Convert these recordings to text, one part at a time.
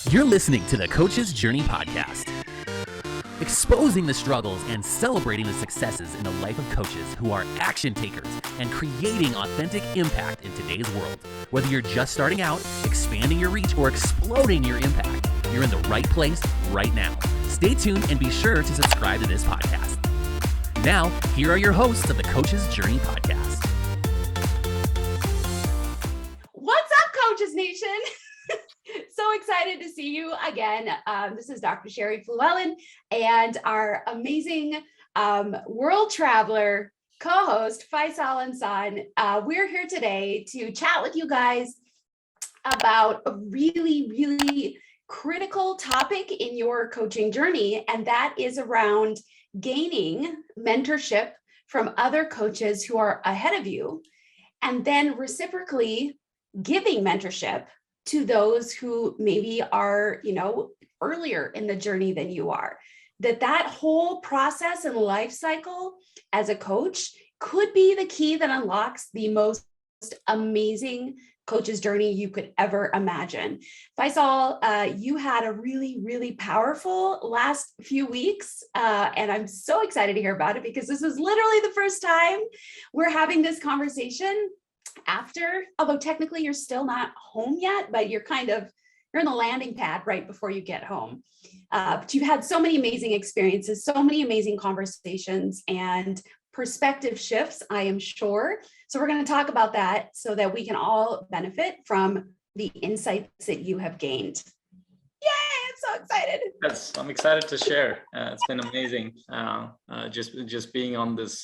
You're listening to the Coach's Journey podcast, exposing the struggles and celebrating the successes in the life of coaches who are action takers and creating authentic impact in today's world. Whether you're just starting out, expanding your reach, or exploding your impact, you're in the right place right now. Stay tuned and be sure to subscribe to this podcast. Now, here are your hosts of the Coach's Journey podcast. What's up, Coaches Nation? So excited to see you again. This is Dr. Sherry Fluellen and our amazing world traveler co-host, Faisal Ansan. We're here today to chat with you guys about a really, really critical topic in your coaching journey, and that is around gaining mentorship from other coaches who are ahead of you, and then reciprocally giving mentorship to those who maybe are, earlier in the journey than you are. That whole process and life cycle as a coach could be the key that unlocks the most amazing coach's journey you could ever imagine. Faisal, you had a really, really powerful last few weeks, and I'm so excited to hear about it because this is literally the first time we're having this conversation after, although technically you're still not home yet, but you're in the landing pad right before you get home. But you've had so many amazing experiences, so many amazing conversations and perspective shifts, I am sure. So we're going to talk about that so that we can all benefit from the insights that you have gained. Yay, I'm so excited. Yes, I'm excited to share. It's been amazing. Just being on this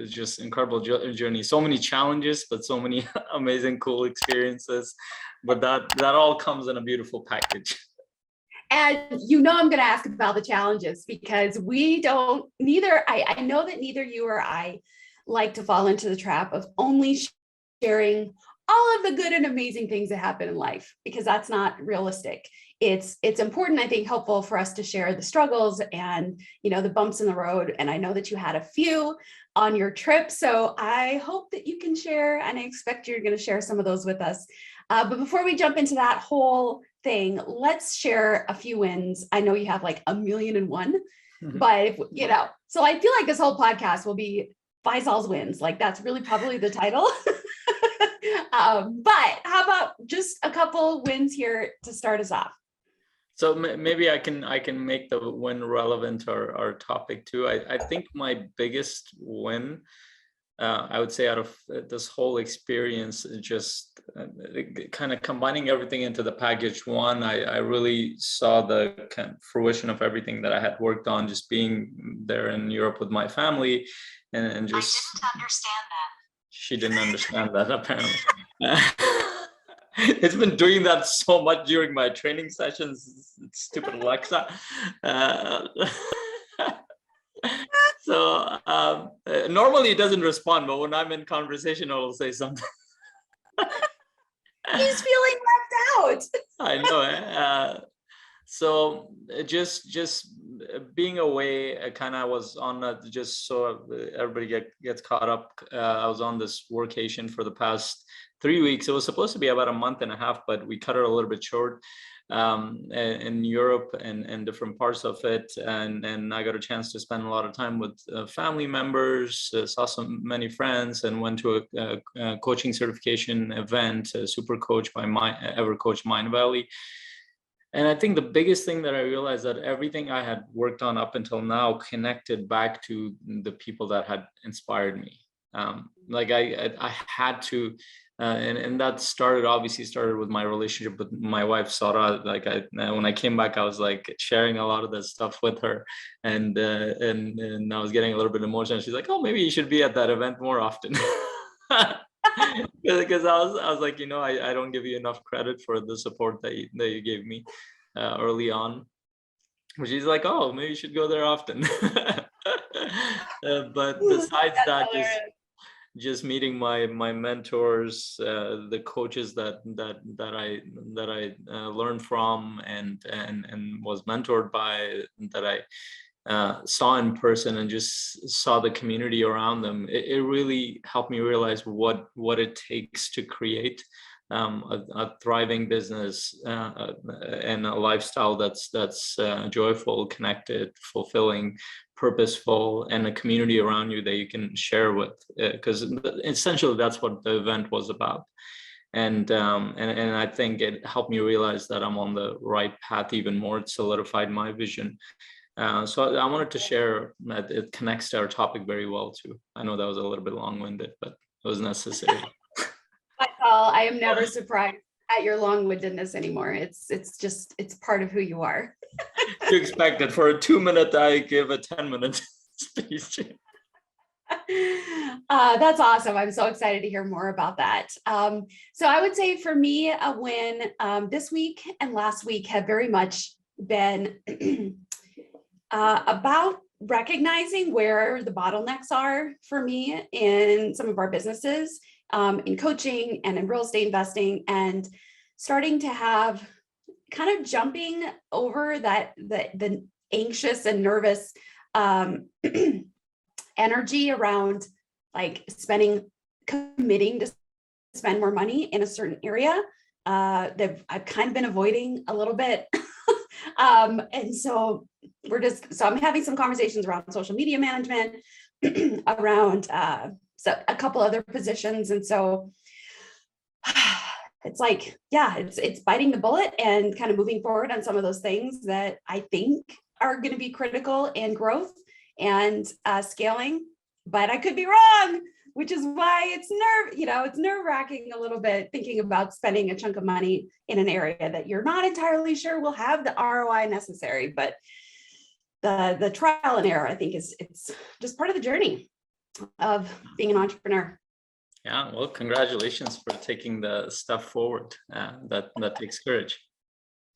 just incredible journey. So many challenges, but so many amazing, cool experiences. But that all comes in a beautiful package. And I'm going to ask about the challenges because I know that neither you or I like to fall into the trap of only sharing all of the good and amazing things that happen in life, because that's not realistic. It's important, I think, helpful for us to share the struggles and, the bumps in the road. And I know that you had a few on your trip. So I hope that you can share, and I expect you're going to share some of those with us. But before we jump into that whole thing, let's share a few wins. I know you have like 1,000,001, but so I feel like this whole podcast will be Faisal's wins. Like that's really probably the title. But how about just a couple wins here to start us off? So maybe I can make the win relevant to our topic too. I think my biggest win, I would say, out of this whole experience, just kind of combining everything into the package. One, I really saw the kind of fruition of everything that I had worked on, just being there in Europe with my family, and just. I didn't understand that. She didn't understand that, apparently. It's been doing that so much during my training sessions. Stupid Alexa. So normally it doesn't respond, but when I'm in conversation, I will say something. He's feeling left out. I know. So just being away, kind of was on just so everybody gets caught up. I was on this workation for the past 3 weeks. It was supposed to be about a month and a half, but we cut it a little bit short in Europe and different parts of it. And I got a chance to spend a lot of time with family members, saw many friends, and went to a coaching certification event, Super Coach by EverCoach Mind Valley. And I think the biggest thing that I realized that everything I had worked on up until now connected back to the people that had inspired me. Like I had to, and that obviously started with my relationship with my wife, Sarah. Like when I came back, I was like sharing a lot of that stuff with her, and I was getting a little bit emotional. She's like, "Oh, maybe you should be at that event more often." Because I was like, I don't give you enough credit for the support that you gave me early on. She's like, "Oh, maybe you should go there often." But besides that, just meeting my mentors, the coaches that I learned from and was mentored by, that I saw in person and just saw the community around them, it really helped me realize what it takes to create a thriving business and a lifestyle that's joyful, connected, fulfilling, purposeful, and a community around you that you can share with. Because essentially that's what the event was about. And I think it helped me realize that I'm on the right path even more. It solidified my vision. So I wanted to share that it connects to our topic very well too. I know that was a little bit long-winded, but it was necessary. Well, I am never surprised at your long-windedness anymore. It's part of who you are. You expect that for a 2-minute, I give a 10-minute speech. That's awesome. I'm so excited to hear more about that. So I would say for me, a win this week and last week have very much been about recognizing where the bottlenecks are for me in some of our businesses, in coaching and in real estate investing, and starting to have kind of jumping over that the anxious and nervous energy around like committing to spend more money in a certain area that I've kind of been avoiding a little bit. And so I'm having some conversations around social media management, around so a couple other positions. And so it's like, yeah, it's biting the bullet and kind of moving forward on some of those things that I think are going to be critical in growth and scaling, but I could be wrong, which is why it's nerve-wracking a little bit thinking about spending a chunk of money in an area that you're not entirely sure will have the ROI necessary. But the trial and error, I think, it's just part of the journey of being an entrepreneur. Yeah, well, congratulations for taking the stuff forward. That takes courage.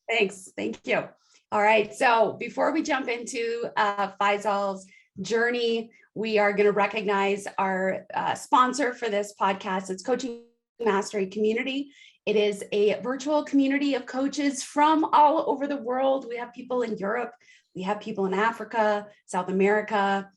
Thanks. Thank you. All right. So before we jump into Faisal's journey, we are going to recognize our sponsor for this podcast. It's Coaching Mastery Community. It is a virtual community of coaches from all over the world. We have people in Europe. We have people in Africa, South America,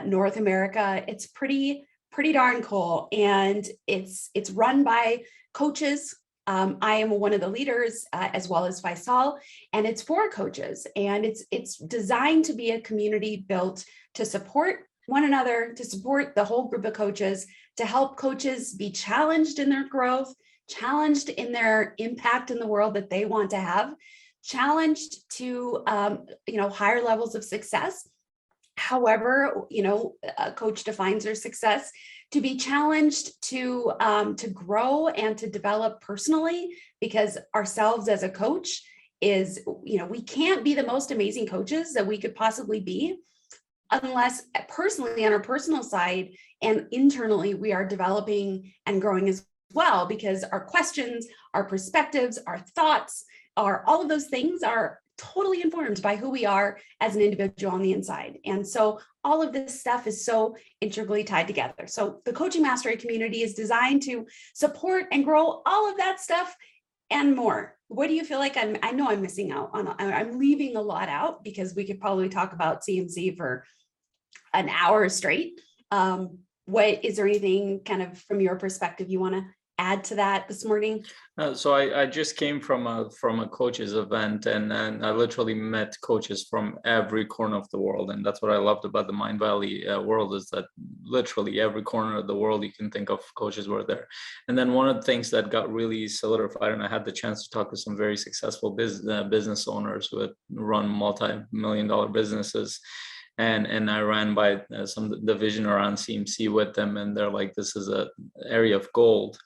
North America. It's pretty darn cool. And it's run by coaches. I am one of the leaders, as well as Faisal, and it's for coaches. And it's designed to be a community built to support one another, to support the whole group of coaches, to help coaches be challenged in their growth, challenged in their impact in the world that they want to have, challenged to higher levels of success. However, a coach defines their success, to be challenged to grow and to develop personally, because ourselves as a coach is, we can't be the most amazing coaches that we could possibly be unless personally on our personal side and internally we are developing and growing as well, because our questions, our perspectives, our thoughts, all of those things are totally informed by who we are as an individual on the inside. And so all of this stuff is so integrally tied together. So the Coaching Mastery community is designed to support and grow all of that stuff and more. What do you feel like I know I'm missing out on? I'm leaving a lot out, because we could probably talk about CMC for an hour straight. Is there anything kind of from your perspective you want to add to that this morning? So I just came from a coaches event, and I literally met coaches from every corner of the world. And that's what I loved about the Mind Valley world, is that literally every corner of the world you can think of, coaches were there. And then one of the things that got really solidified, and I had the chance to talk to some very successful business owners who had run multi-million-dollar businesses. And I ran by the vision around CMC with them, and they're like, this is an area of gold.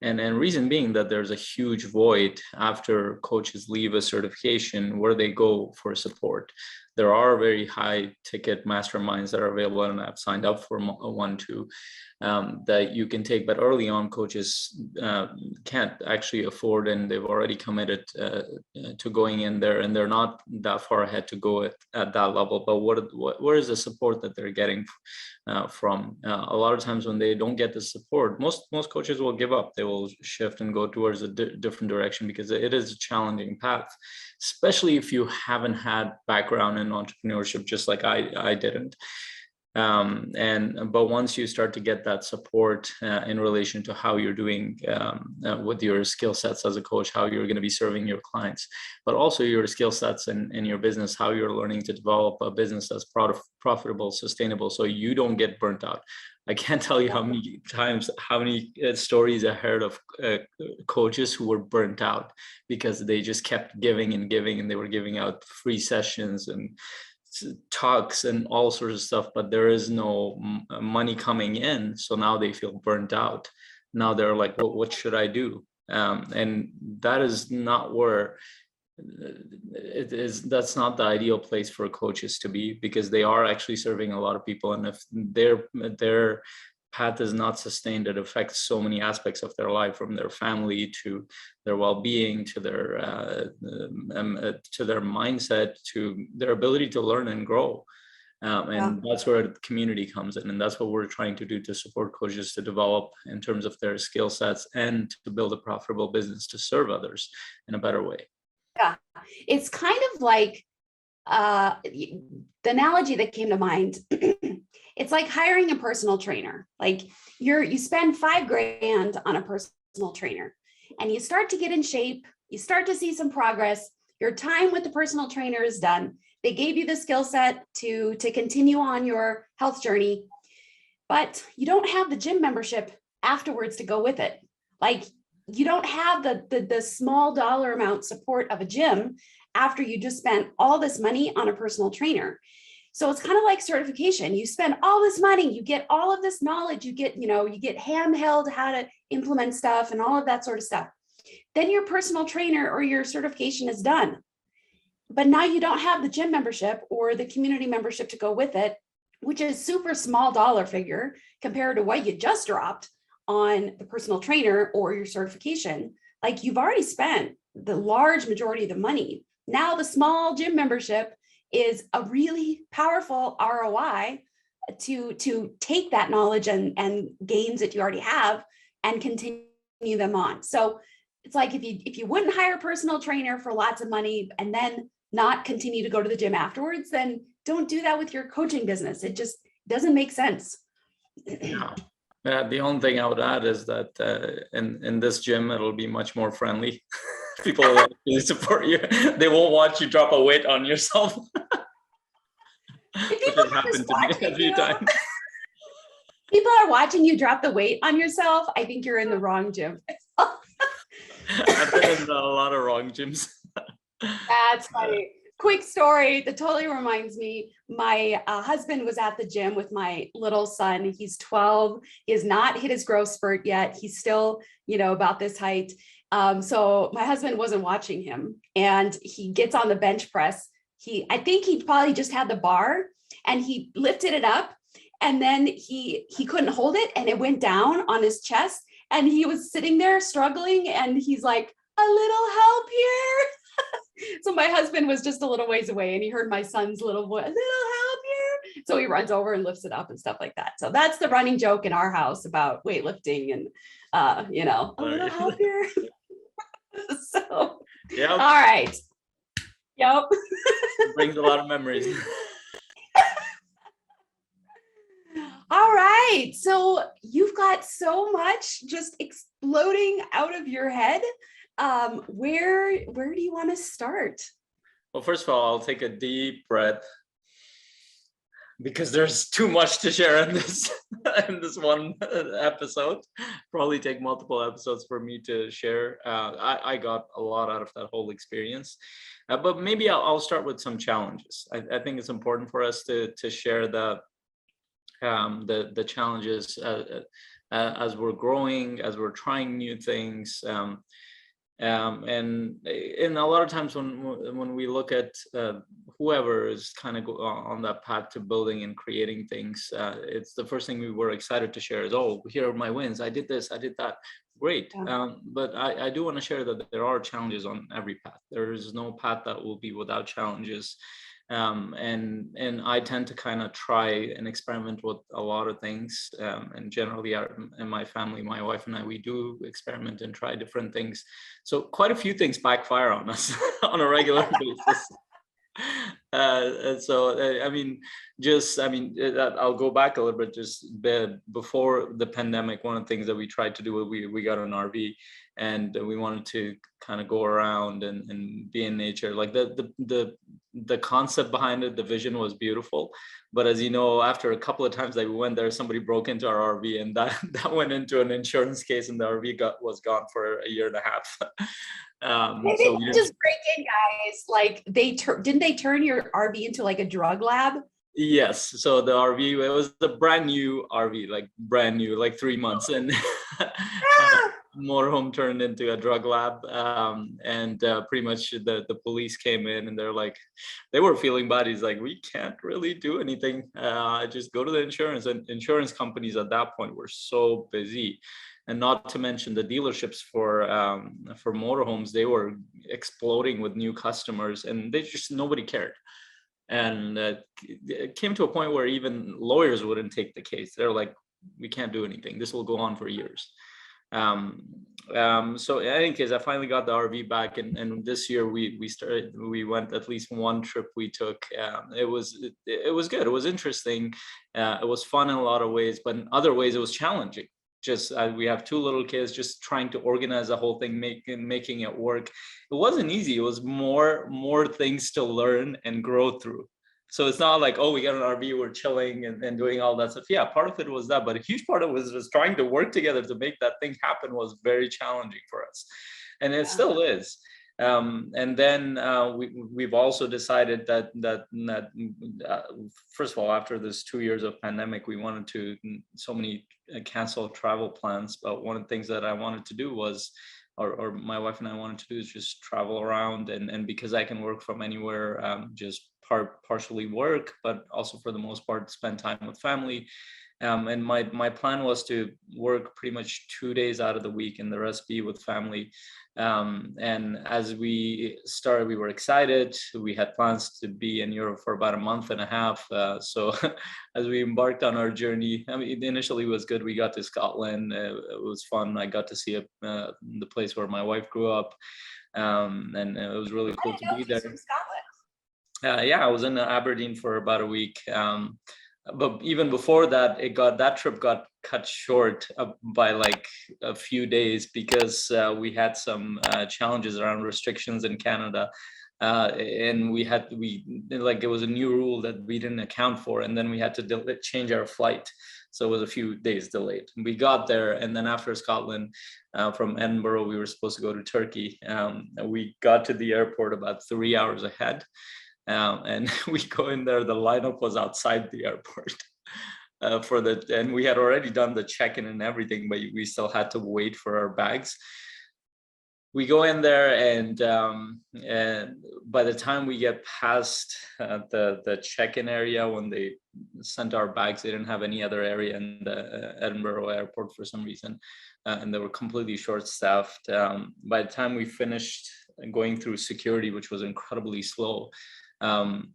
And reason being that there's a huge void after coaches leave a certification where they go for support. There are very high ticket masterminds that are available, and I've signed up for one too, that you can take, but early on coaches can't actually afford, and they've already committed to going in there, and they're not that far ahead to go at that level. But where is the support that they're getting from? A lot of times when they don't get the support, most coaches will give up. They will shift and go towards a different direction, because it is a challenging path, especially if you haven't had background in entrepreneurship, just like I didn't. But once you start to get that support in relation to how you're doing with your skill sets as a coach, how you're going to be serving your clients, but also your skill sets in your business, how you're learning to develop a business that's profitable, sustainable, so you don't get burnt out. I can't tell you how many times, how many stories I heard of coaches who were burnt out because they just kept giving and giving, and they were giving out free sessions and talks and all sorts of stuff, but there is no money coming in. So now they feel burnt out. Now they're like, well, what should I do? And that is not where it is. That's not the ideal place for coaches to be, because they are actually serving a lot of people. And if their path is not sustained, it affects so many aspects of their life, from their family to their well-being, to their mindset, to their ability to learn and grow. And that's where the community comes in. And that's what we're trying to do to support coaches to develop in terms of their skill sets and to build a profitable business to serve others in a better way. Yeah, it's kind of like the analogy that came to mind. It's like hiring a personal trainer. Like you spend $5,000 on a personal trainer, and you start to get in shape. You start to see some progress. Your time with the personal trainer is done. They gave you the skill set to continue on your health journey, but you don't have the gym membership afterwards to go with it. Like you don't have the small dollar amount support of a gym after you just spent all this money on a personal trainer. So it's kind of like certification. You spend all this money, you get all of this knowledge, you get handheld how to implement stuff and all of that sort of stuff. Then your personal trainer or your certification is done. But now you don't have the gym membership or the community membership to go with it, which is super small dollar figure compared to what you just dropped on the personal trainer or your certification. Like you've already spent the large majority of the money. Now the small gym membership is a really powerful ROI to take that knowledge and gains that you already have and continue them on. So it's like if you wouldn't hire a personal trainer for lots of money and then not continue to go to the gym afterwards, then don't do that with your coaching business. It just doesn't make sense. Yeah. The only thing I would add is that in this gym, it'll be much more friendly. People will actually support you. They won't watch you drop a weight on yourself. Which has happened to me a few times. People are watching you drop the weight on yourself. I think you're in the wrong gym. I've been in a lot of wrong gyms. That's funny. Quick story that totally reminds me. My husband was at the gym with my little son. He's 12. He has not hit his growth spurt yet. He's still, about this height. So my husband wasn't watching him, and he gets on the bench press. I think he probably just had the bar, and he lifted it up, and then he couldn't hold it, and it went down on his chest, and he was sitting there struggling, and he's like, "A little help here." So my husband was just a little ways away, and he heard my son's little voice, "A little help here." So he runs over and lifts it up and stuff like that. So that's the running joke in our house about weightlifting and, a little help here. So, yep. All right. Yep. It brings a lot of memories. All right. So you've got so much just exploding out of your head. Where do you want to start? Well, first of all, I'll take a deep breath, because there's too much to share in this one episode. Probably take multiple episodes for me to share. I got a lot out of that whole experience, but maybe I'll start with some challenges. I think it's important for us to share the challenges as we're growing, as we're trying new things. And a lot of times when we look at whoever is kind of on that path to building and creating things, it's the first thing we were excited to share is, oh, here are my wins. I did this, I did that. Great. Yeah. But I do want to share that there are challenges on every path. There is no path that will be without challenges. And I tend to kind of try and experiment with a lot of things. And generally in my family, my wife and I, we do experiment and try different things. So quite a few things backfire on us on a regular basis. I mean, I'll go back a little bit. Before the pandemic, one of the things that we tried to do, we got an RV, and we wanted to kind of go around and be in nature. Like the concept behind it, the vision was beautiful. But as you know, after a couple of times that we went there, somebody broke into our RV, and that went into an insurance case, and the RV was gone for a year and a half. They So didn't just break in, guys. Like didn't they turn your RV into like a drug lab? yes, so the RV, it was the brand new RV, like brand new, like 3 months, and Ah! motorhome turned into a drug lab. And pretty much the police came in, and they're like, they were feeling bad. He's like, we can't really do anything. Just go to the insurance. And insurance companies at that point were so busy, and not to mention the dealerships for motorhomes, they were exploding with new customers, and nobody cared. And it came to a point where even lawyers wouldn't take the case. They're like, we can't do anything. This will go on for years. So in any case, I finally got the RV back, and this year we went at least one trip we took. It was good. It was interesting. It was fun in a lot of ways, but in other ways it was challenging. Just we have two little kids, just trying to organize the whole thing, making it work. It wasn't easy. It was more things to learn and grow through. So it's not like, oh, we got an RV, we're chilling and doing all that stuff. Yeah, part of it was that, but a huge part of it was just trying to work together to make that thing happen was very challenging for us. And it still is. And then we've also decided that first of all, after this 2 years of pandemic, we wanted to so many cancel travel plans. But one of the things that I wanted to do was, or my wife and I wanted to do, is just travel around, and because I can work from anywhere, just partially work, but also for the most part spend time with family. And my plan was to work pretty much 2 days out of the week and the rest be with family. And as we started, we were excited. We had plans to be in Europe for about a month and a half. So as we embarked on our journey, I mean, initially it was good. We got to Scotland. It was fun. I got to see the place where my wife grew up. And it was really cool to be there. From Scotland. Yeah, I was in Aberdeen for about a week. But even before that, that trip got cut short by like a few days because we had some challenges around restrictions in Canada. And it was a new rule that we didn't account for, and then we had to change our flight. So it was a few days delayed. We got there, and then after Scotland, from Edinburgh, we were supposed to go to Turkey. We got to the airport about 3 hours ahead. And we go in there, the lineup was outside the airport and we had already done the check-in and everything, but we still had to wait for our bags. We go in there, and by the time we get past the check-in area, when they sent our bags, they didn't have any other area in the Edinburgh airport for some reason, and they were completely short-staffed. By the time we finished going through security, which was incredibly slow,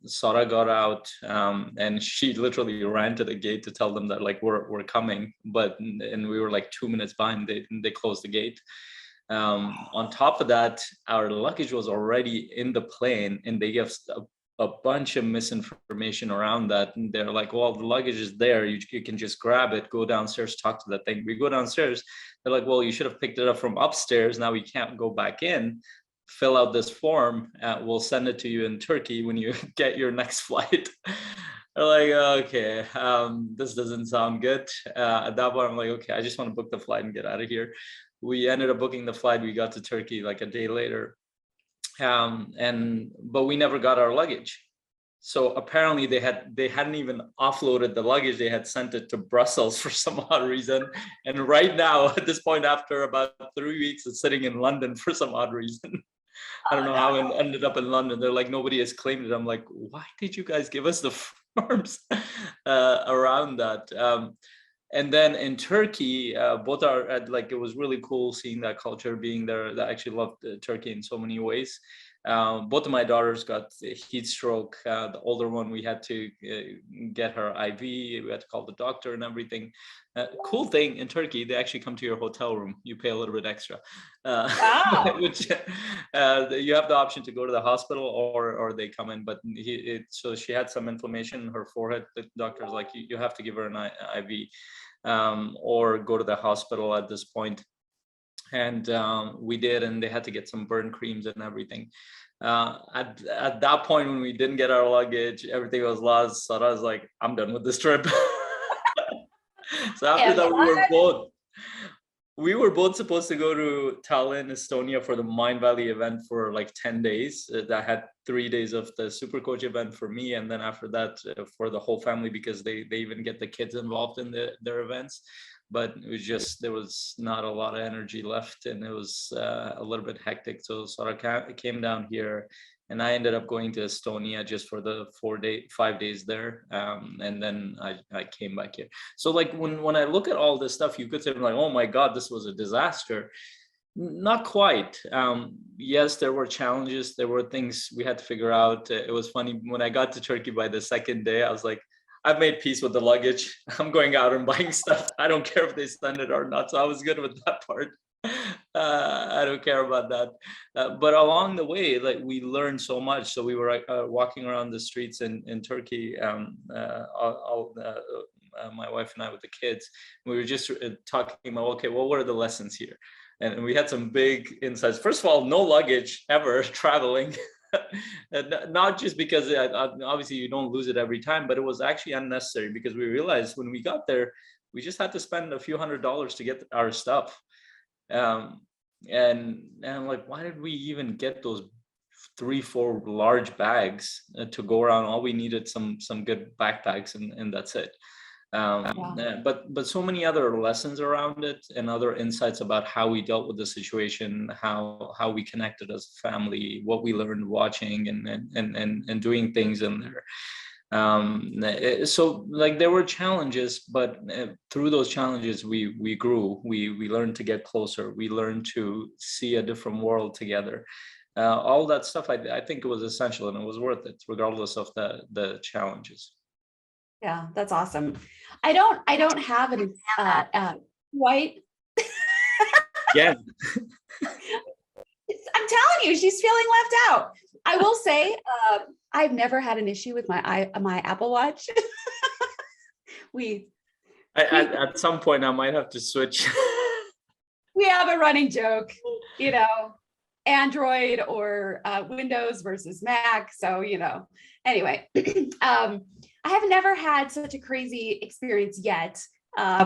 Sara got out, and she literally ran to the gate to tell them that like we're coming, and we were like 2 minutes behind. They closed the gate. On top of that, our luggage was already in the plane, and they gave us a bunch of misinformation around that. And they're like, well, the luggage is there, you can just grab it, go downstairs, talk to that thing. We go downstairs, they're like, well, you should have picked it up from upstairs, now we can't go back in. Fill out this form, we'll send it to you in Turkey when you get your next flight. They're like, okay, this doesn't sound good. At that point, I'm like, okay, I just want to book the flight and get out of here. We ended up booking the flight. We got to Turkey like a day later, but we never got our luggage. So apparently they hadn't even offloaded the luggage. They had sent it to Brussels for some odd reason. And right now, at this point, after about 3 weeks, it's sitting in London for some odd reason. I don't know how it ended up in London. They're like, nobody has claimed it. I'm like, why did you guys give us the forms around that? And then in Turkey, both are like, it was really cool seeing that culture, being there. I actually loved Turkey in so many ways. Both of my daughters got heat stroke. The older one, we had to get her IV. We had to call the doctor and everything. Cool thing in Turkey, they actually come to your hotel room. You pay a little bit extra, Wow. which you have the option to go to the hospital or they come in. But so she had some inflammation in her forehead. The doctor's like, you have to give her an IV or go to the hospital at this point. And we did, and they had to get some burn creams and everything. At that point, when we didn't get our luggage, everything was lost. So I was like, I'm done with this trip. So after And that, what? we were both supposed to go to Tallinn, Estonia for the Mind Valley event for like 10 days. That had 3 days of the super coach event for me. And then after that, for the whole family, because they even get the kids involved in their events. But it was just, there was not a lot of energy left, and it was a little bit hectic. So I came down here, and I ended up going to Estonia just for the 5 days there. And then I came back here. So like when I look at all this stuff, you could say like, oh my God, this was a disaster. Not quite. Yes, there were challenges. There were things we had to figure out. It was funny when I got to Turkey by the second day, I was like, I've made peace with the luggage. I'm going out and buying stuff. I don't care if they send it or not. So I was good with that part. I don't care about that. But along the way, like we learned so much. So we were walking around the streets in Turkey, my wife and I with the kids. We were just talking about, okay, well, what are the lessons here? And we had some big insights. First of all, no luggage ever traveling. Not just because obviously you don't lose it every time, but it was actually unnecessary because we realized when we got there, we just had to spend a few $100s to get our stuff. And I'm like, why did we even get those 3-4 large bags to go around? All we needed some good backpacks, and that's it. But so many other lessons around it and other insights about how we dealt with the situation, how we connected as a family, what we learned watching and doing things in there. So like there were challenges, but through those challenges we grew. We learned to get closer. We learned to see a different world together. All that stuff, I think it was essential, and it was worth it regardless of the challenges. Yeah, that's awesome. I don't have an white. Yeah. I'm telling you, she's feeling left out. I will say, I've never had an issue with my Apple Watch. At some point I might have to switch. We have a running joke, Android or Windows versus Mac. So, anyway, I have never had such a crazy experience yet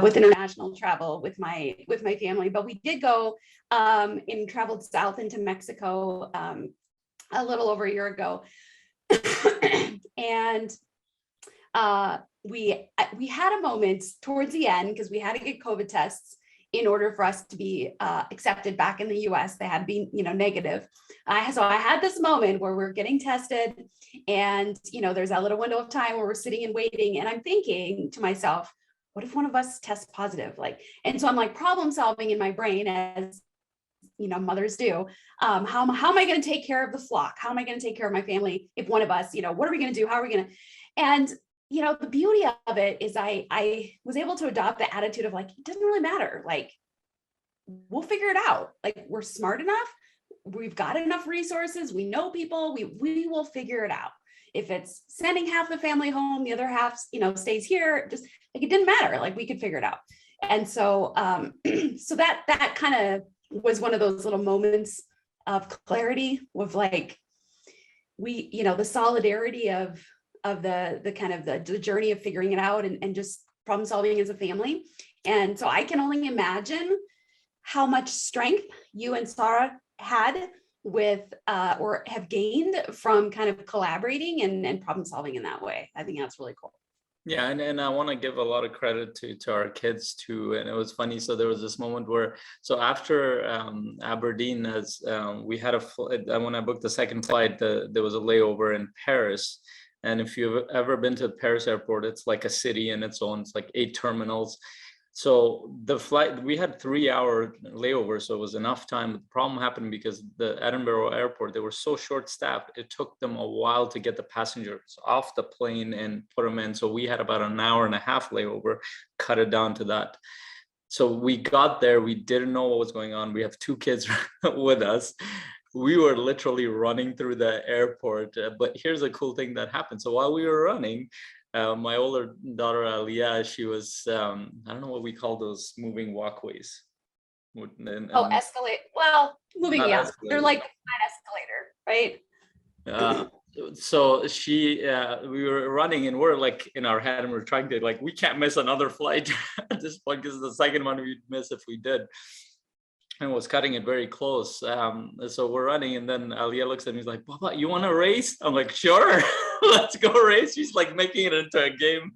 with international travel with my family, but we did go and traveled south into Mexico a little over a year ago. And we had a moment towards the end because we had to get COVID tests in order for us to be accepted back in the US. They had been, negative. So I had this moment where we're getting tested and, there's that little window of time where we're sitting and waiting. And I'm thinking to myself, what if one of us tests positive? And so I'm like problem solving in my brain as, mothers do. How am I going to take care of the flock? How am I going to take care of my family? If one of us, what are we going to do? How are we going to? And the beauty of it is I was able to adopt the attitude of it doesn't really matter. We'll figure it out. We're smart enough. We've got enough resources. We know people. We will figure it out. If it's sending half the family home, the other half, stays here, just it didn't matter. We could figure it out. And so, so that kind of was one of those little moments of clarity with the solidarity of the kind of the journey of figuring it out and just problem solving as a family. And so I can only imagine how much strength you and Sarah had with or have gained from kind of collaborating and problem solving in that way. I think that's really cool. Yeah, and I want to give a lot of credit to our kids too. And it was funny. So there was this moment where, so after Aberdeen, as we had when I booked the second flight, there was a layover in Paris. And if you've ever been to Paris airport, it's like a city in its own. It's like 8 terminals. So the flight, we had 3 hour layover, so it was enough time. The problem happened because the Edinburgh airport, they were so short staffed. It took them a while to get the passengers off the plane and put them in. So we had about an hour and a half layover, cut it down to that. So we got there, we didn't know what was going on. We have 2 kids with us. We were literally running through the airport. But here's a cool thing that happened. So while we were running, my older daughter Aliyah, she was I don't know what we call those moving walkways. Escalate. Well, moving, Not yeah. They're like escalator. an escalator, right? So we were running and we're like in our head and we're trying to like, we can't miss another flight at this point because the second one we'd miss if we did. And was cutting it very close. So we're running, and then Aliyah looks at me, he's like, Papa, you want to race? I'm like, sure, let's go race. She's like making it into a game,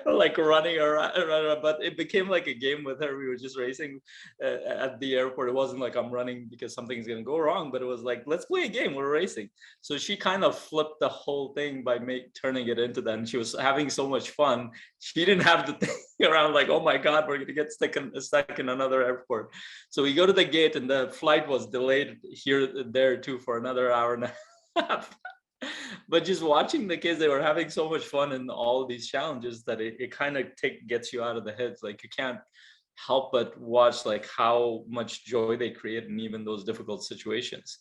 like running around. But it became like a game with her. We were just racing at the airport. It wasn't like I'm running because something's going to go wrong, but it was like, let's play a game. We're racing. So she kind of flipped the whole thing by turning it into that. And she was having so much fun. She didn't have to think around like, oh my God, we're going to get stuck in another airport. So we go to the gate and the flight was delayed there too for another hour and a half. But just watching the kids, they were having so much fun in all these challenges that it kind of gets you out of the heads. Like you can't help but watch like how much joy they create in even those difficult situations.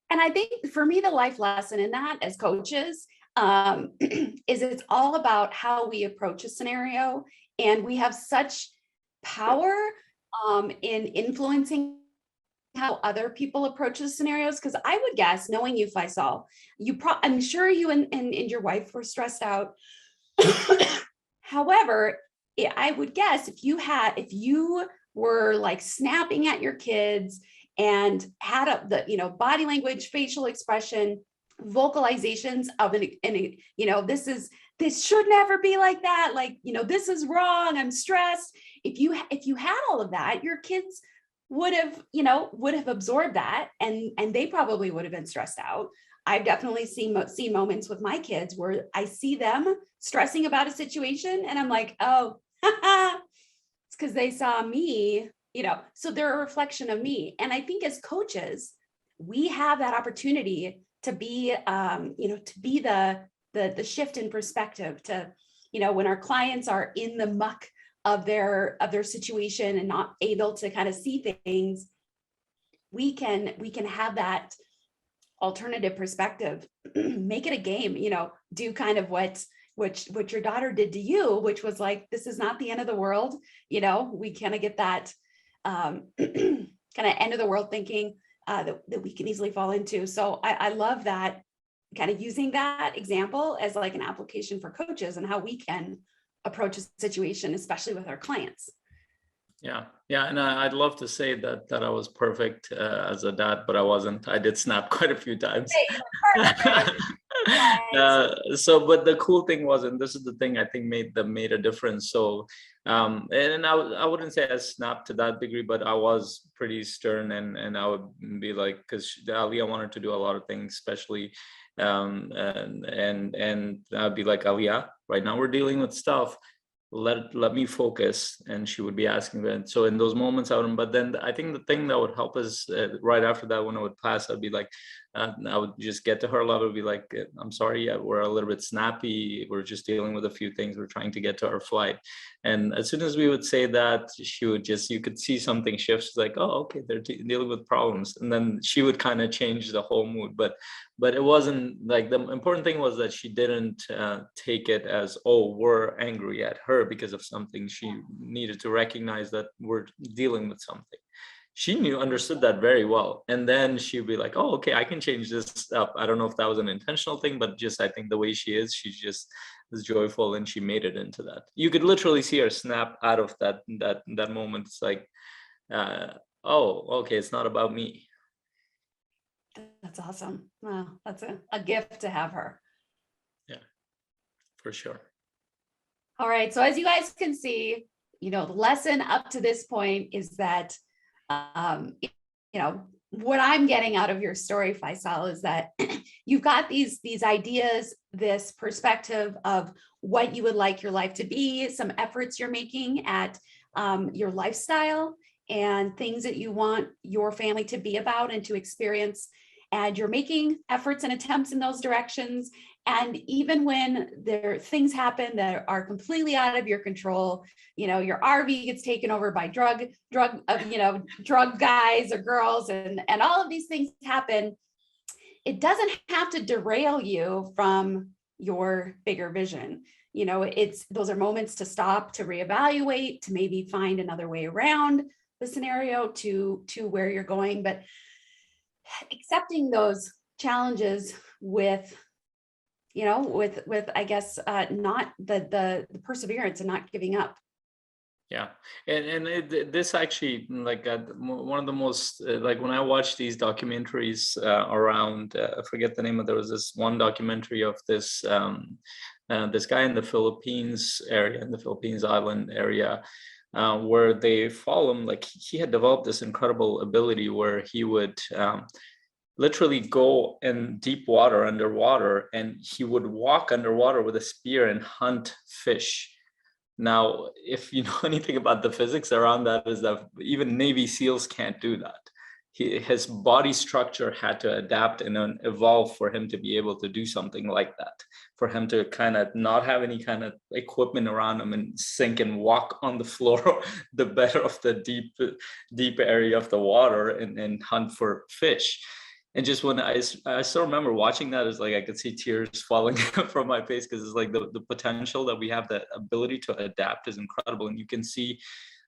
And I think for me, the life lesson in that as coaches is it's all about how we approach a scenario. And we have such power in influencing how other people approach the scenarios. Because I would guess, knowing you, Faisal, I'm sure you and your wife were stressed out. However, I would guess if you were like snapping at your kids and had the body language, facial expression, vocalizations of this should never be like that. Like, this is wrong. I'm stressed. If you had all of that, your kids would have absorbed that, and they probably would have been stressed out. I've definitely seen moments with my kids where I see them stressing about a situation, and I'm like, oh, it's because they saw me, so they're a reflection of me. And I think as coaches, we have that opportunity to be, to be the shift in perspective to, when our clients are in the muck of their situation and not able to kind of see things, we can have that alternative perspective, make it a game, do kind of what your daughter did to you, which was like, this is not the end of the world. We kind of get that kind of end of the world thinking that we can easily fall into. So I love that, kind of using that example as like an application for coaches and how we can approach a situation, especially with our clients. Yeah. And I'd love to say that I was perfect as a dad, but I wasn't. I did snap quite a few times. But the cool thing was, and this is the thing I think made a difference. So, and I wouldn't say I snapped to that degree, but I was pretty stern, and I would be like, because Aliyah wanted to do a lot of things, especially, and I'd be like, Aliyah, right now we're dealing with stuff. Let me focus. And she would be asking that. So in those moments but then I think the thing that would help us right after that, when it would pass, I'd be like, I would just get to her level, be like, I'm sorry, we're a little bit snappy. We're just dealing with a few things. We're trying to get to our flight. And as soon as we would say that, she would you could see something shift. She's like, oh, okay, they're dealing with problems. And then she would kind of change the whole mood. But it wasn't like, the important thing was that she didn't take it as, oh, we're angry at her because of something. She needed to recognize that we're dealing with something. She understood that very well. And then she'd be like, oh, okay, I can change this up. I don't know if that was an intentional thing, but just, I think the way she is, she's just is joyful, and she made it into that. You could literally see her snap out of that moment. It's like, oh, okay, it's not about me. That's awesome. Wow, that's a gift to have her. Yeah, for sure. All right. So as you guys can see, the lesson up to this point is that, what I'm getting out of your story, Faisal, is that you've got these ideas, this perspective of what you would like your life to be, some efforts you're making at your lifestyle and things that you want your family to be about and to experience. And you're making efforts and attempts in those directions. And even when things happen that are completely out of your control, your RV gets taken over by drug guys or girls, and all of these things happen, it doesn't have to derail you from your bigger vision. Those are moments to stop, to reevaluate, to maybe find another way around the scenario to where you're going. But accepting those challenges with I guess not the perseverance and not giving up. Yeah, and this actually, like one of the most like when I watch these documentaries around, I forget the name of, there was this one documentary of this this guy in the Philippines island area, where they follow him. Like he had developed this incredible ability where he would literally go in deep water, underwater, and he would walk underwater with a spear and hunt fish. Now, if you know anything about the physics around that, is that even Navy SEALs can't do that. His body structure had to adapt and evolve for him to be able to do something like that, for him to kind of not have any kind of equipment around him and sink and walk on the floor, the bed of the deep area of the water and hunt for fish. And just when I still remember watching that, is like I could see tears falling from my face, because it's like the potential that we have, the ability to adapt is incredible. And you can see,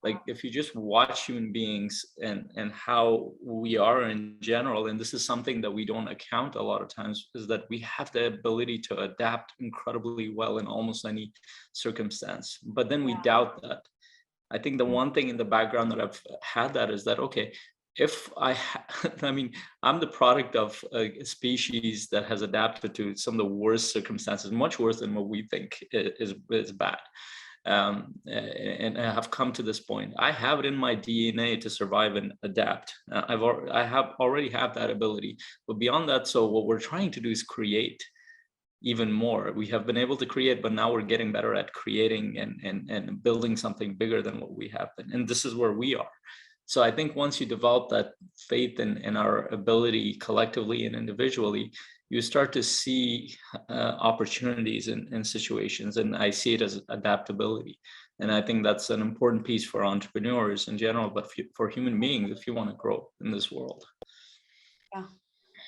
like, if you just watch human beings and how we are in general, and this is something that we don't account a lot of times, is that we have the ability to adapt incredibly well in almost any circumstance. But then we doubt that. I think the one thing in the background that I've had that is that, okay, if I mean, I'm the product of a species that has adapted to some of the worst circumstances, much worse than what we think is bad. And I have come to this point. I have it in my DNA to survive and adapt. I already have that ability. But beyond that, so what we're trying to do is create even more. We have been able to create, but now we're getting better at creating and building something bigger than what we have been. And this is where we are. So I think once you develop that faith in our ability collectively and individually, you start to see opportunities in situations. And I see it as adaptability. And I think that's an important piece for entrepreneurs in general, but for human beings, if you want to grow in this world.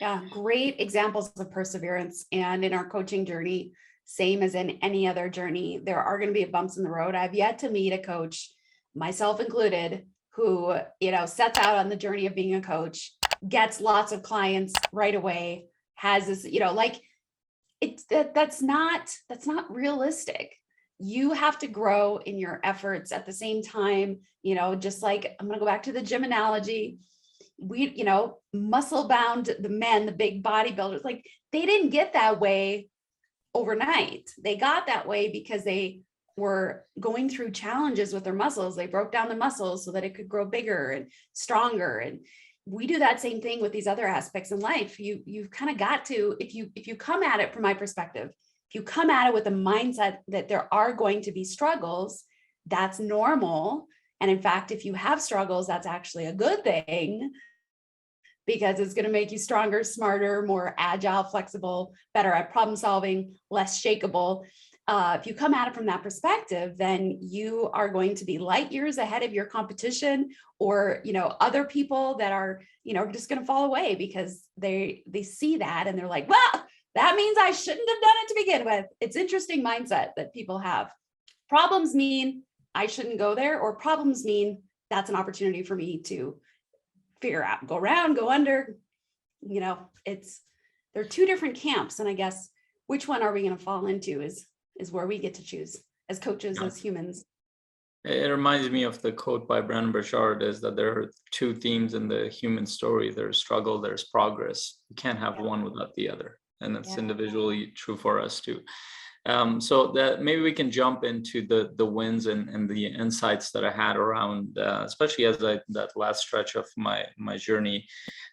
Yeah, great examples of perseverance. And in our coaching journey, same as in any other journey, there are going to be bumps in the road. I've yet to meet a coach, myself included, who, sets out on the journey of being a coach, gets lots of clients right away, has this, that's not realistic. You have to grow in your efforts at the same time, just like, I'm going to go back to the gym analogy. We, muscle bound, the men, the big bodybuilders, like they didn't get that way overnight. They got that way because they were going through challenges with their muscles. They broke down the muscles so that it could grow bigger and stronger. And we do that same thing with these other aspects in life. You've kind of got to, if you come at it from my perspective, if you come at it with a mindset that there are going to be struggles, that's normal. And in fact, if you have struggles, that's actually a good thing, because it's going to make you stronger, smarter, more agile, flexible, better at problem solving, less shakeable. If you come at it from that perspective, then you are going to be light years ahead of your competition, or, other people that are, just going to fall away because they see that and they're like, well, that means I shouldn't have done it to begin with. It's interesting mindset that people have. Problems mean I shouldn't go there, or problems mean that's an opportunity for me to figure out, go around, go under. They're two different camps. And I guess which one are we going to fall into is where we get to choose as coaches, as humans. It reminds me of the quote by Brendon Burchard, is that there are two themes in the human story. There's struggle, there's progress. You can't have one without the other. And that's individually true for us too. So that maybe we can jump into the wins and the insights that I had around, especially as that last stretch of my journey,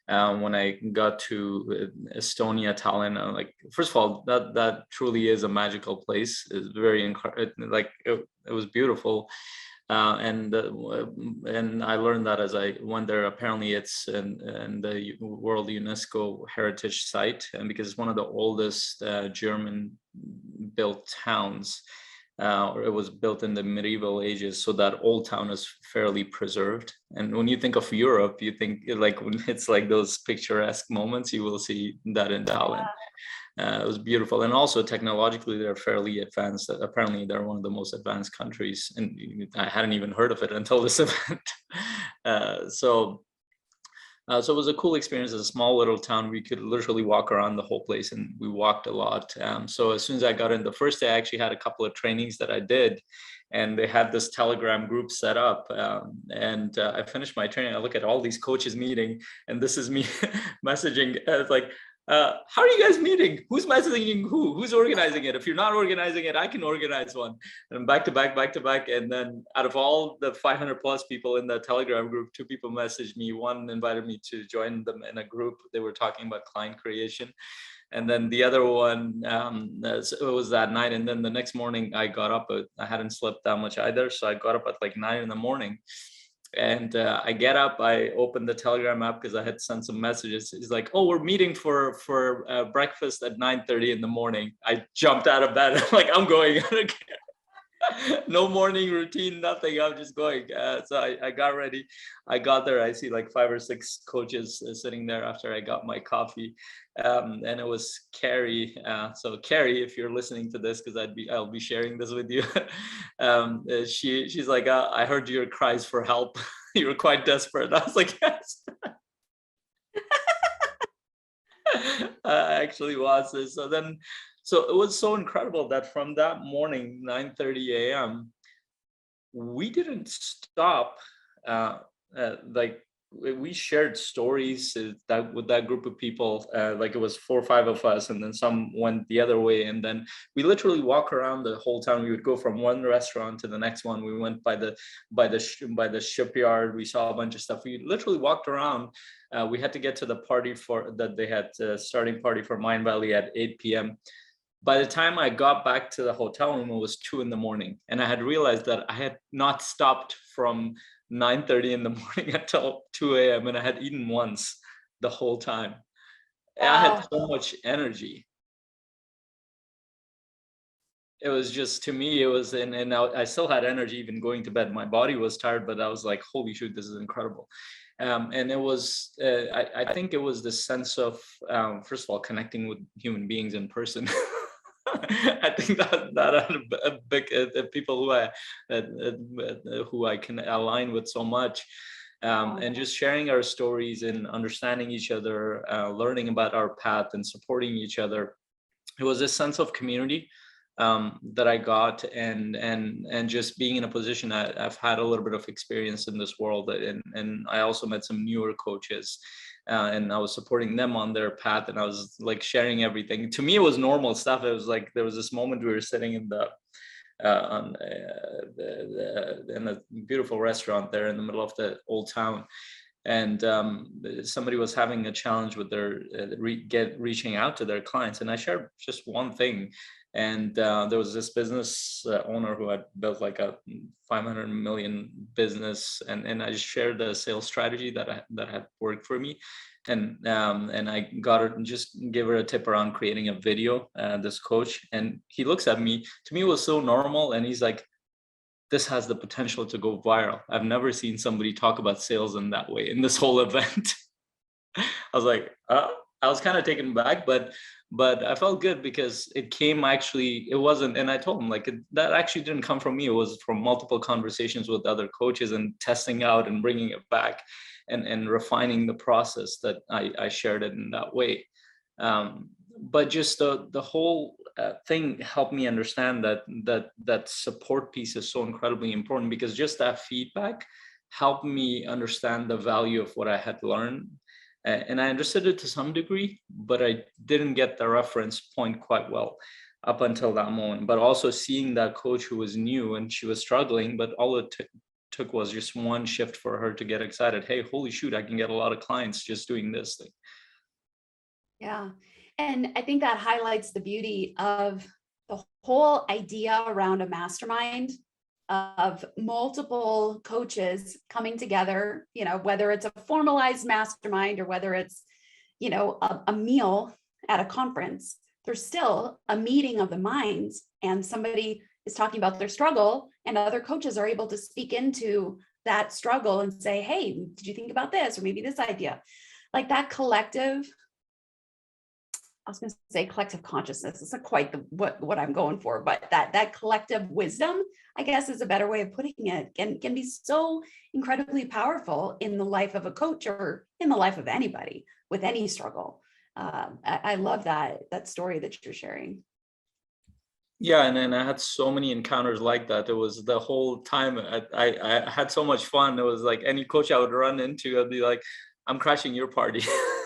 when I got to Estonia, Tallinn. Like, first of all, that truly is a magical place. It's very it was beautiful. And I learned that as I went there. Apparently, it's in the World UNESCO Heritage Site, and because it's one of the oldest German-built towns, or it was built in the medieval ages, so that old town is fairly preserved. And when you think of Europe, you think like when it's like those picturesque moments, you will see that in Tallinn. It was beautiful, and also technologically they're fairly advanced. Apparently they're one of the most advanced countries, and I hadn't even heard of it until this event. So it was a cool experience. It's a small little town. We could literally walk around the whole place, and we walked a lot. So as soon as I got in the first day, I actually had a couple of trainings that I did, and they had this Telegram group set up. I finished my training. I look at all these coaches meeting, and this is me messaging. It's like, how are you guys meeting? Who's messaging who? Who's organizing it? If you're not organizing it, I can organize one. And back to back. And then out of all the 500 plus people in the Telegram group, 2 people messaged me. One invited me to join them in a group. They were talking about client creation. And then the other one, it was that night. And then the next morning I got up, I hadn't slept that much either. So I got up at like 9 in the morning. And I get up, I open the Telegram app because I had sent some messages. He's like, "Oh, we're meeting for breakfast at 9:30 in the morning." I jumped out of bed. I'm like, I'm going. I don't care. No morning routine, nothing. I'm just going. So I got ready. I got there. I see like 5 or 6 coaches sitting there after I got my coffee. And it was Carrie. So Carrie, if you're listening to this, because I'll be sharing this with you. She's like, I heard your cries for help. You were quite desperate. I was like, yes. I actually was. So it was so incredible that from that morning, 9:30 a.m., we didn't stop. Like, we shared stories that with that group of people. Like, it was 4 or 5 of us, and then some went the other way. And then we literally walk around the whole town. We would go from one restaurant to the next one. We went by the shipyard. We saw a bunch of stuff. We literally walked around. We had to get to the party that they had, starting party for Mind Valley at 8 p.m. By the time I got back to the hotel room, it was 2 in the morning. And I had realized that I had not stopped from 9:30 in the morning until 2 a.m. And I had eaten once the whole time. Wow. I had so much energy. It was just, to me, it was, and I still had energy even going to bed. My body was tired, but I was like, holy shoot, this is incredible. And it was, I think it was the sense of, first of all, connecting with human beings in person. I think that had a big people who I can align with so much, and just sharing our stories and understanding each other, learning about our path and supporting each other. It was a sense of community that I got, and just being in a position. I've had a little bit of experience in this world, and I also met some newer coaches. And I was supporting them on their path, and I was like sharing everything. To me, it was normal stuff. It was like, there was this moment we were sitting in in a beautiful restaurant there in the middle of the old town, and somebody was having a challenge with their reaching out to their clients, and I shared just one thing. And there was this business owner who had built like a 500 million business, and I just shared the sales strategy that had worked for me, and I got her, just gave her a tip around creating a video. This coach, and he looks at me. To me, it was so normal, and he's like, "This has the potential to go viral. I've never seen somebody talk about sales in that way in this whole event." I was like, I was kind of taken back, but I felt good because it came, actually, it wasn't, and I told him, like, that actually didn't come from me. It was from multiple conversations with other coaches and testing out and bringing it back and refining the process that I shared it in that way. But just the whole thing helped me understand that support piece is so incredibly important, because just that feedback helped me understand the value of what I had learned. And I understood it to some degree, but I didn't get the reference point quite well. up until that moment, but also seeing that coach who was new and she was struggling, but all it took was just one shift for her to get excited. Hey, holy shoot, I can get a lot of clients just doing this thing. Yeah. And I think that highlights the beauty of the whole idea around a mastermind of multiple coaches coming together, whether it's a formalized mastermind or whether it's, a meal at a conference, there's still a meeting of the minds, and somebody is talking about their struggle and other coaches are able to speak into that struggle and say, hey, did you think about this? Or maybe this idea, like that collective, I was going to say collective consciousness. It's not quite what I'm going for, but that collective wisdom, I guess, is a better way of putting it, can be so incredibly powerful in the life of a coach or in the life of anybody with any struggle. I love that story that you're sharing. Yeah, and I had so many encounters like that. It was the whole time I had so much fun. It was like any coach I would run into, I'd be like, I'm crashing your party.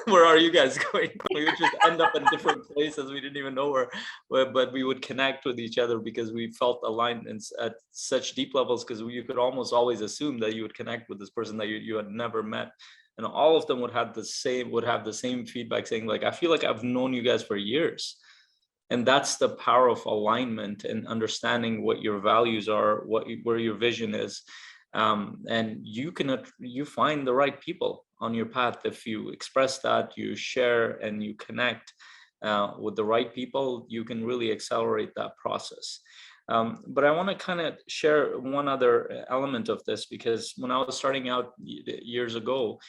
Where are you guys going? We would just end up in different places. We didn't even know where, but we would connect with each other because we felt aligned at such deep levels, because you could almost always assume that you would connect with this person that you had never met. And all of them would have the same feedback, saying like, I feel like I've known you guys for years. And that's the power of alignment and understanding what your values are, where your vision is. And you find the right people on your path. If you express that, you share and you connect with the right people, you can really accelerate that process. But I want to kind of share one other element of this, because when I was starting out years ago,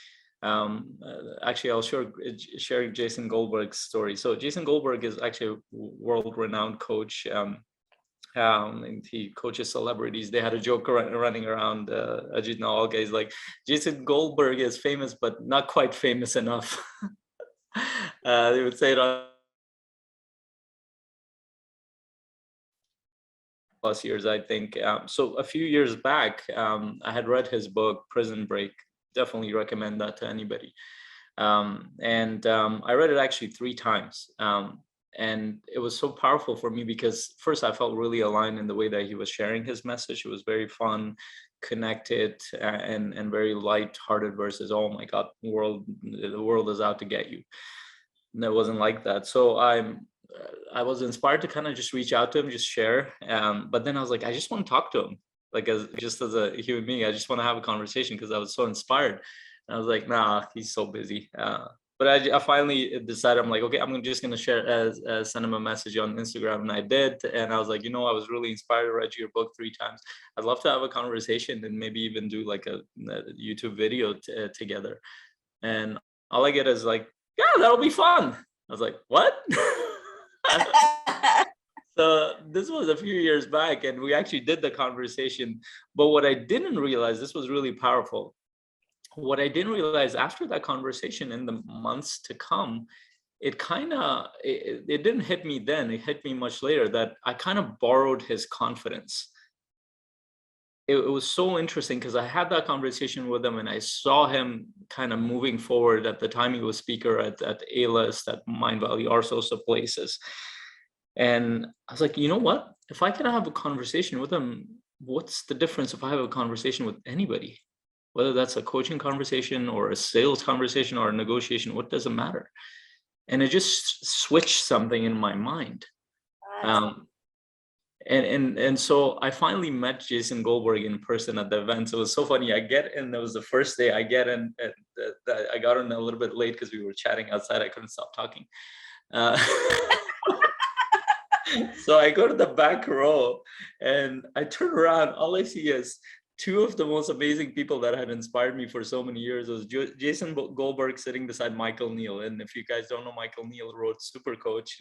actually I'll share Jason Goldberg's story. So Jason Goldberg is actually a world-renowned coach. And he coaches celebrities. They had a joke running around, Ajit Nawalka is like, Jason Goldberg is famous but not quite famous enough. They would say it on plus years, I think. So a few years back, I had read his book Prison Break. Definitely recommend that to anybody. I read it actually 3 times. And it was so powerful for me because first I felt really aligned in the way that he was sharing his message. It was very fun, connected, and very light-hearted versus, oh my God, the world is out to get you. And it wasn't like that. So I was inspired to kind of just reach out to him, just share. But then I was like, I just want to talk to him. Like as a human being, I just want to have a conversation because I was so inspired. And I was like, nah, he's so busy. But I finally decided, I'm like, okay, I'm just going to send him a message on Instagram. And I did. And I was like, I was really inspired. I read your book 3 times. I'd love to have a conversation and maybe even do like a YouTube video together. And all I get is like, yeah, that'll be fun. I was like, what? So this was a few years back and we actually did the conversation. But what I didn't realize, this was really powerful. What I didn't realize after that conversation in the months to come, it didn't hit me then, it hit me much later, that I kind of borrowed his confidence. It was so interesting because I had that conversation with him and I saw him kind of moving forward. At the time he was speaker at A-List, at Mind Valley, Arsos of places. And I was like, you know what? If I can have a conversation with him, what's the difference if I have a conversation with anybody? Whether that's a coaching conversation or a sales conversation or a negotiation, what does it matter? And it just switched something in my mind. And so I finally met Jason Goldberg in person at the event. So it was so funny. I get in, it was the first day I get in, I got in a little bit late because we were chatting outside. I couldn't stop talking. So I go to the back row and I turn around. All I see is 2 of the most amazing people that had inspired me for so many years. It was Jason Goldberg sitting beside Michael Neal. And if you guys don't know, Michael Neal wrote Super Coach.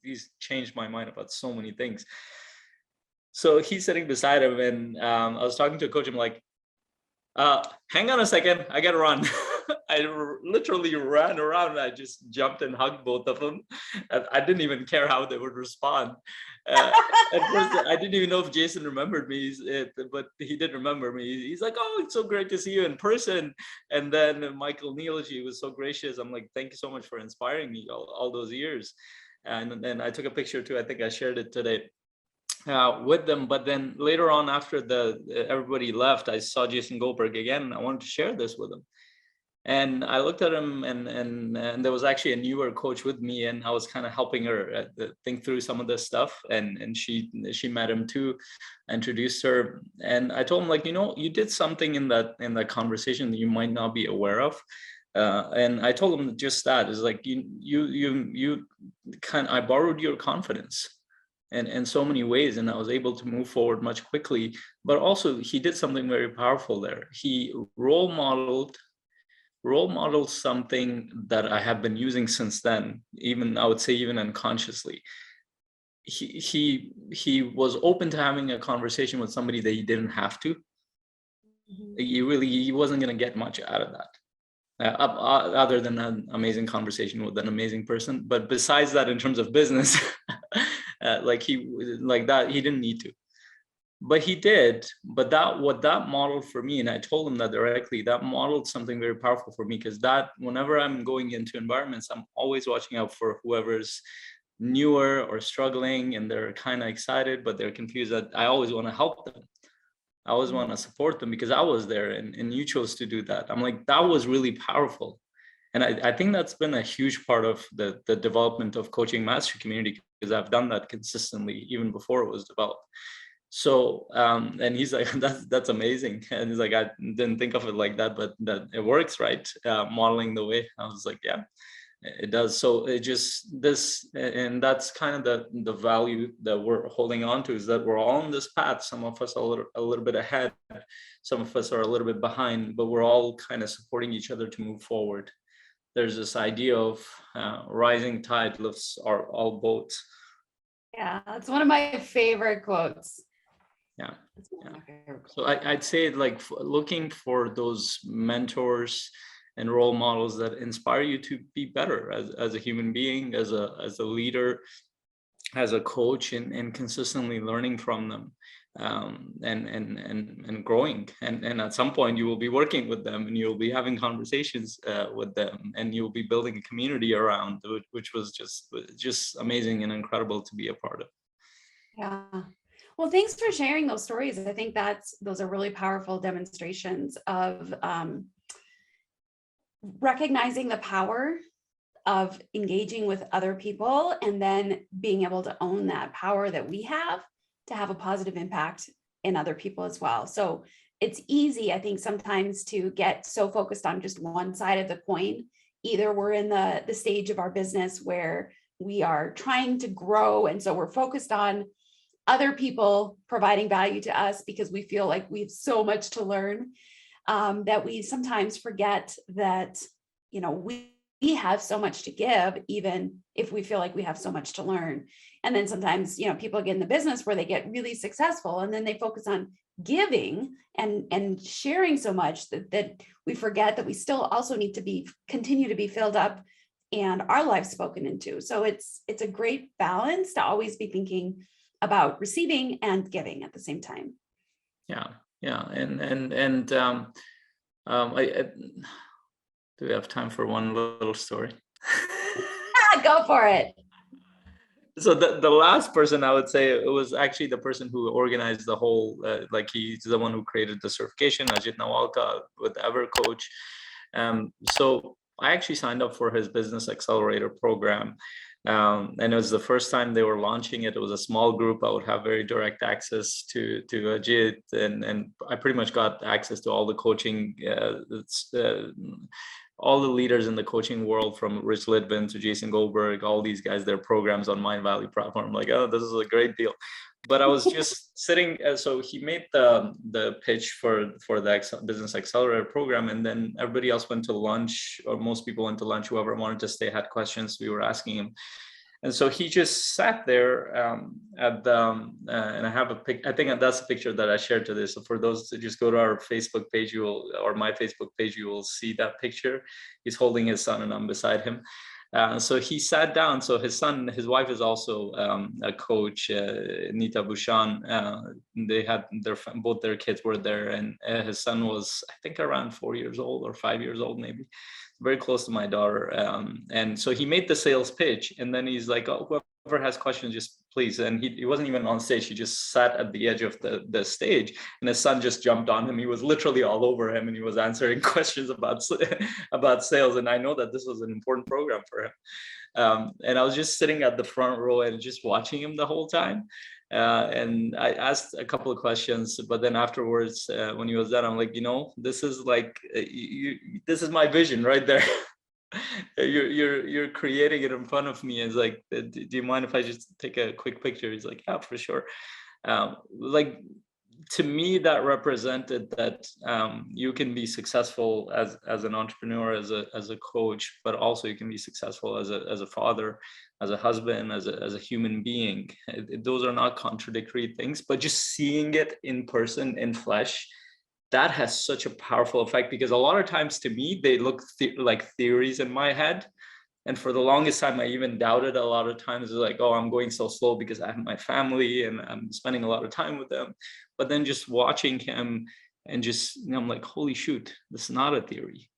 He's changed my mind about so many things. So he's sitting beside him and I was talking to a coach. I'm like, hang on a second, I gotta run. I literally ran around and I just jumped and hugged both of them. I didn't even care how they would respond. At first, I didn't even know if Jason remembered me, but he did remember me. He's like, oh, it's so great to see you in person. And then Michael Neal, he was so gracious. I'm like, thank you so much for inspiring me all those years. and I took a picture too. I think I shared it today with them. But then later on, after everybody left, I saw Jason Goldberg again. I wanted to share this with him. And I looked at him, and there was actually a newer coach with me, and I was kind of helping her think through some of this stuff. And she met him too, introduced her, and I told him, like, you did something in that conversation that you might not be aware of. And I told him just that is like I borrowed your confidence in so many ways, and I was able to move forward much quickly. But also, he did something very powerful there. He role modeled something that I have been using since then, even I would say even unconsciously. He was open to having a conversation with somebody that he didn't have to. He wasn't going to get much out of that. Other than an amazing conversation with an amazing person. But besides that, in terms of business, he didn't need to. But he did. But what that modeled for me, and I told him that directly, that modeled something very powerful for me, because that whenever I'm going into environments, I'm always watching out for whoever's newer or struggling, and they're kind of excited, but they're confused. That I always want to help them. I always want to support them because I was there, and you chose to do that. I'm like, that was really powerful. And I think that's been a huge part of the development of coaching mastery community, because I've done that consistently even before it was developed. So, and he's like, that's amazing. And he's like, I didn't think of it like that, but that it works, right? Modeling the way. I was like, yeah, it does. So it just and that's kind of the value that we're holding on to, is that we're all on this path. Some of us are a little bit ahead, some of us are a little bit behind, but we're all kind of supporting each other to move forward. There's this idea of rising tide lifts all boats. Yeah, that's one of my favorite quotes. Yeah. So I'd say, like, looking for those mentors and role models that inspire you to be better as a human being, as a leader, as a coach, and consistently learning from them, and growing. And at some point you will be working with them, and you'll be having conversations with them, and you'll be building a community around, which was just amazing and incredible to be a part of. Yeah. Well, thanks for sharing those stories. I think those are really powerful demonstrations of recognizing the power of engaging with other people, and then being able to own that power that we have to have a positive impact in other people as well. So it's easy, I think, sometimes to get so focused on just one side of the coin. Either we're in the stage of our business where we are trying to grow, and so we're focused on other people providing value to us because we feel like we have so much to learn, that we sometimes forget that, we have so much to give, even if we feel like we have so much to learn. And then sometimes, people get in the business where they get really successful, and then they focus on giving and sharing so much that we forget that we still also need to continue to be filled up and our lives spoken into. So it's a great balance to always be thinking about receiving and giving at the same time. Yeah. Do we have time for one little story? Go for it. So the last person, I would say, it was actually the person who organized the whole, he's the one who created the certification, Ajit Nawalka, with EverCoach. So I actually signed up for his Business Accelerator program. And it was the first time they were launching it. It was a small group. I would have very direct access to Ajit, and I pretty much got access to all the coaching, all the leaders in the coaching world, from Rich Litvin to Jason Goldberg, all these guys, their programs on Mind Valley platform. I'm like, oh, this is a great deal. But I was just sitting. So he made the pitch for the Business Accelerator program, and then everybody else went to lunch, or most people went to lunch. Whoever wanted to stay had questions. We were asking him, and so he just sat there and I have a pic. I think that's a picture that I shared today. So for those that just go to our Facebook page, or my Facebook page, you will see that picture. He's holding his son, and I'm beside him. So he sat down. So his wife is also a coach, Nita Bhushan. They had both their kids were there, and his son was, I think, around 4 years old or 5 years old, maybe. very close to my daughter. And so he made the sales pitch, and then he's like, oh, whoever has questions, just please. And he wasn't even on stage. He just sat at the edge of the stage, and his son just jumped on him. He was literally all over him, and he was answering questions about sales. And I know that this was an important program for him. And I was just sitting at the front row and just watching him the whole time. And I asked a couple of questions, but then afterwards, when he was done, I'm like, this is like, this is my vision right there. You're creating it in front of me. It's like, do you mind if I just take a quick picture? He's like, yeah, for sure. Like, to me, that represented that you can be successful as an entrepreneur, as a coach, but also you can be successful as a father, as a husband, as a human being. Those are not contradictory things, but just seeing it in person, in flesh, that has such a powerful effect, because a lot of times to me, they look like theories in my head. And for the longest time, I even doubted a lot of times, like, oh, I'm going so slow because I have my family and I'm spending a lot of time with them. But then just watching him and just, I'm like, holy shoot, this is not a theory.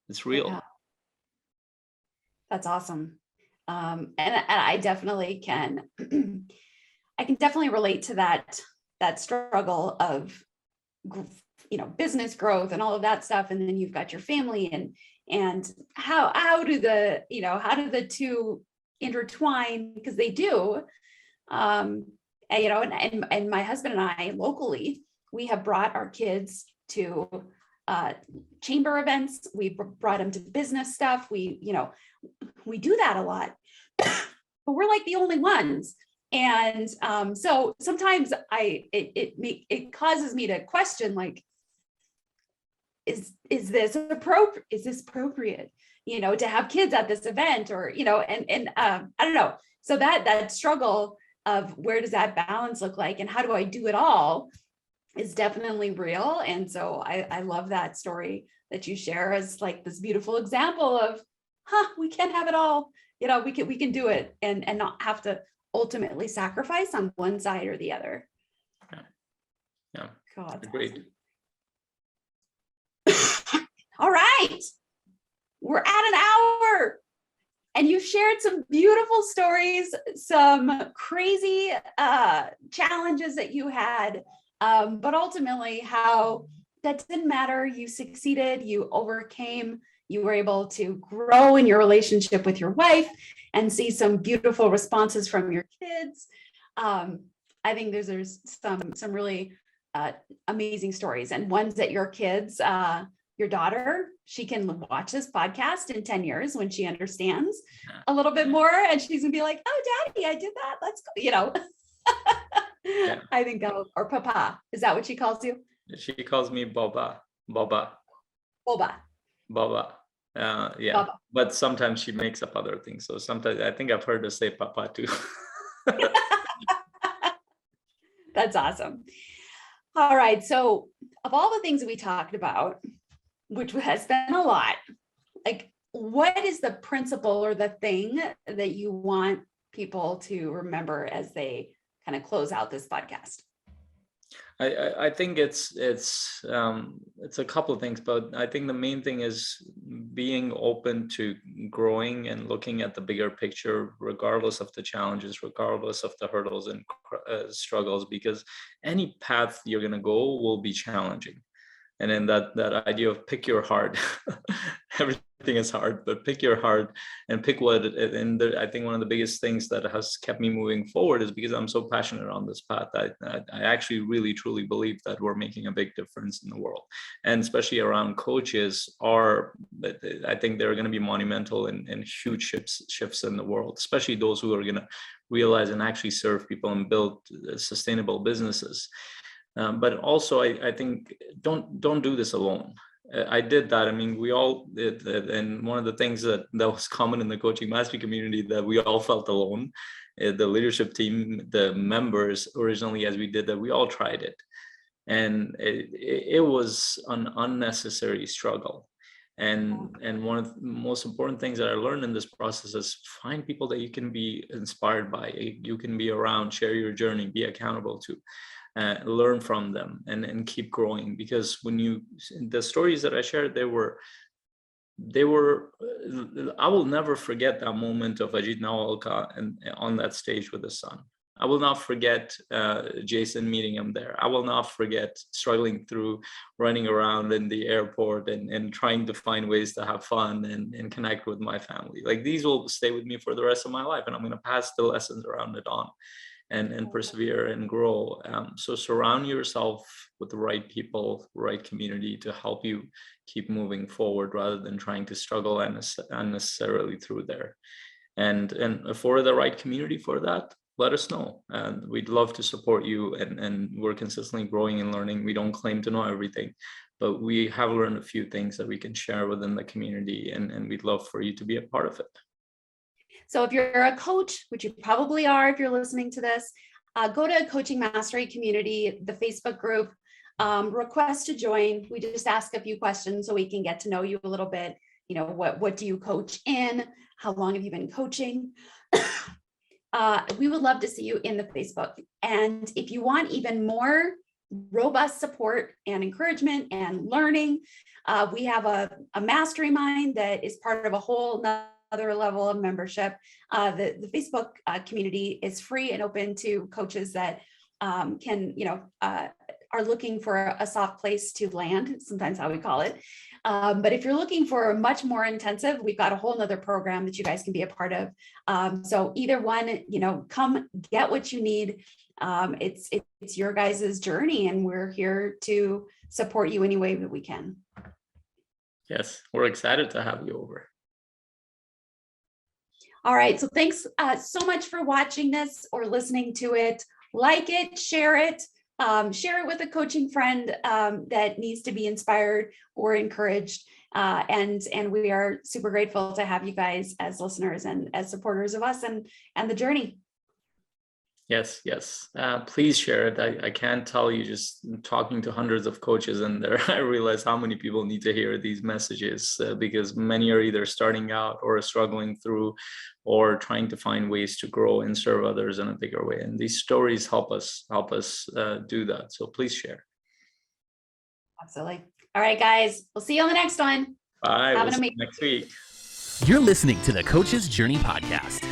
It's real. Yeah. That's awesome. And I definitely can, I can definitely relate to that struggle of, business growth and all of that stuff. And then you've got your family and how do the two intertwine? Because they do. And my husband and I locally, we have brought our kids to chamber events. We brought them to business stuff. We do that a lot, but we're like the only ones. And so sometimes it causes me to question, like, is this appropriate, to have kids at this event, or, and I don't know. So that struggle of where does that balance look like and how do I do it all is definitely real. And so I love that story that you share as like this beautiful example of, we can have it all, we can do it and not have to ultimately sacrifice on one side or the other. Yeah. God, Great. Awesome. All right, we're at an hour and you've shared some beautiful stories, some crazy challenges that you had, but ultimately how that didn't matter. You succeeded, you overcame, you were able to grow in your relationship with your wife and see some beautiful responses from your kids. I think there's some really amazing stories, and ones that your kids, your daughter, she can watch this podcast in 10 years when she understands a little bit more, and she's gonna be like, oh, Daddy, I did that. Let's go, Yeah. I think, or Papa, is that what she calls you? She calls me Boba. Boba. Yeah. Baba. But sometimes she makes up other things. So sometimes I think I've heard her say Papa too. That's awesome. All right. So of all the things that we talked about, which has been a lot, like, what is the principle or the thing that you want people to remember as they kind of close out this podcast? I think it's a couple of things, but I think the main thing is being open to growing and looking at the bigger picture, regardless of the challenges, regardless of the hurdles and struggles, because any path you're going to go will be challenging. And then that idea of pick your heart. Everything is hard, but pick your heart and pick what. And I think one of the biggest things that has kept me moving forward is because I'm so passionate on this path. I actually really truly believe that we're making a big difference in the world, and especially around coaches I think they're going to be monumental and huge shifts in the world, especially those who are going to realize and actually serve people and build sustainable businesses. But also, I think don't do this alone. I did that. I mean, we all did. And one of the things that was common in the coaching mastery community, that we all felt alone. The leadership team, the members, originally, as we did that, we all tried it. And it was an unnecessary struggle. And one of the most important things that I learned in this process is find people that you can be inspired by, you can be around, share your journey, be accountable to. Learn from them and keep growing, because when the stories that I shared, they were, I will never forget that moment of Ajit Nawalka and on that stage with his son. I will not forget Jason meeting him there. I will not forget struggling through running around in the airport and trying to find ways to have fun and connect with my family. Like, these will stay with me for the rest of my life, and I'm going to pass the lessons around it on and persevere and grow. So surround yourself with the right people, right community to help you keep moving forward rather than trying to struggle unnecessarily through there. And for the right community for that, let us know. And we'd love to support you. And we're consistently growing and learning. We don't claim to know everything, but we have learned a few things that we can share within the community, and we'd love for you to be a part of it. So if you're a coach, which you probably are if you're listening to this, go to Coaching Mastery Community, the Facebook group, request to join. We just ask a few questions so we can get to know you a little bit. You know, what do you coach in? How long have you been coaching? We would love to see you in the Facebook. And if you want even more robust support and encouragement and learning, we have a mastermind that is part of a whole other level of membership. The Facebook community is free and open to coaches that can, are looking for a soft place to land, sometimes how we call it. But if you're looking for much more intensive, we've got a whole nother program that you guys can be a part of. So either one, come get what you need. It's your guys' journey, and we're here to support you any way that we can. Yes, we're excited to have you over. All right, so thanks so much for watching this or listening to it. Like it, share it with a coaching friend that needs to be inspired or encouraged. And we are super grateful to have you guys as listeners and as supporters of us and the journey. Yes. Please share it. I can't tell you, just talking to hundreds of coaches in there, I realize how many people need to hear these messages because many are either starting out or struggling through or trying to find ways to grow and serve others in a bigger way. And these stories help us do that. So please share. Absolutely. All right, guys, we'll see you on the next one. Bye. We'll see you next week. You're listening to the Coach's Journey podcast.